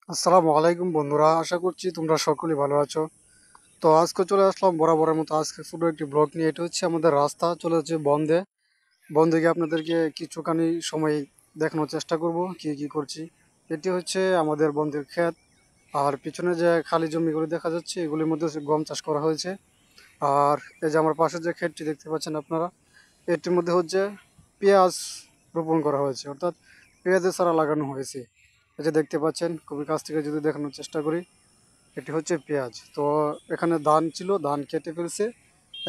আসসালামু আলাইকুম বন্ধুরা, আশা করছি তোমরা সকলেই ভালো আছো। তো আজকে চলে আসলাম বরাবরের মতো আজকে ছোটো একটি ব্লগ নিয়ে। এটা হচ্ছে আমাদের রাস্তা চলে যাচ্ছে বন্ধে। বন্ধে গিয়ে আপনাদেরকে কিছুখানি সময় দেখানোর চেষ্টা করব কি কি করছি। এটি হচ্ছে আমাদের বন্ধের ক্ষেত। আর পিছনে যে খালি জমিগুলি দেখা যাচ্ছে এগুলির মধ্যে হচ্ছে গম চাষ করা হয়েছে। আর এই যে আমার পাশে যে ক্ষেতটি দেখতে পাচ্ছেন আপনারা, এটির মধ্যে হচ্ছে পেঁয়াজ রোপণ করা হয়েছে, অর্থাৎ পেঁয়াজের চারা লাগানো হয়েছে। এই যে দেখতে পাচ্ছেন, খুবই কাছ থেকে যদি দেখানোর চেষ্টা করি, এটি হচ্ছে পেঁয়াজ। তো এখানে ধান ছিল, ধান কেটে ফেলছে,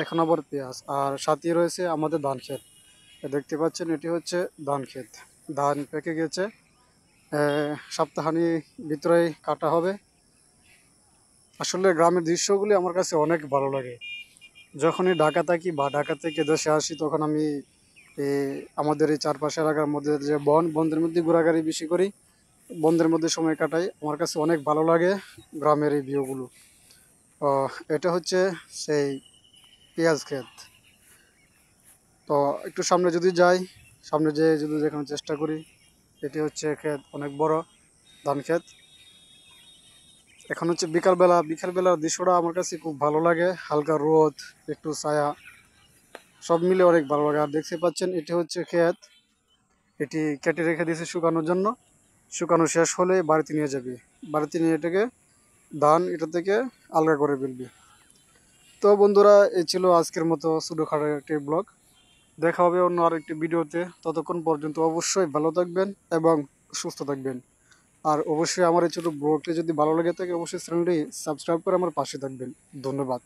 এখন আবার পেঁয়াজ। আর সাথে রয়েছে আমাদের ধান ক্ষেত। দেখতে পাচ্ছেন এটি হচ্ছে ধান ক্ষেত। ধান পেকে গেছে, সপ্তাহানি ভিতরেই কাটা হবে। আসলে গ্রামের দৃশ্যগুলি আমার কাছে অনেক ভালো লাগে। যখনই ঢাকা থাকি বা ঢাকা থেকে দেশে আসি, তখন আমি আমাদের এই চারপাশে এলাকার মধ্যে যে বনদের মধ্যে ঘোরাঘুরি বেশি করি, বনদের মধ্যে সময় কাটাই। আমার কাছে অনেক ভালো লাগে গ্রামের এই ভিউগুলো। এটা হচ্ছে সেই পেঁয়াজ ক্ষেত। তো একটু সামনে যদি যাই, সামনে যেয়ে যদি দেখানোর চেষ্টা করি, এটি হচ্ছে ক্ষেত, অনেক বড় ধান ক্ষেত। এখন হচ্ছে বিকালবেলা, বিকালবেলার দৃশ্যটা আমার কাছে খুব ভালো লাগে। হালকা রোদ, একটু ছায়া, সব মিলে অনেক ভালো লাগে। আর দেখতে পাচ্ছেন এটি হচ্ছে ক্ষেত, এটি কেটে রেখে দিয়েছে শুকানোর জন্য। শুকানো শেষ হলে বাড়িতে নিয়ে যাবে, বাড়িতে নিয়ে এটাকে ধান এটা থেকে আলগা করে ফেলবে। তো বন্ধুরা, এই ছিল আজকের মতো ছোটোখাটো একটি ব্লগ। দেখা হবে অন্য আরেকটি ভিডিওতে। ততক্ষণ পর্যন্ত অবশ্যই ভালো থাকবেন এবং সুস্থ থাকবেন। আর অবশ্যই আমার এই ছোটো ব্লগটি যদি ভালো লেগে থাকে, অবশ্যই চ্যানেলটি সাবস্ক্রাইব করে আমার পাশে থাকবেন। ধন্যবাদ।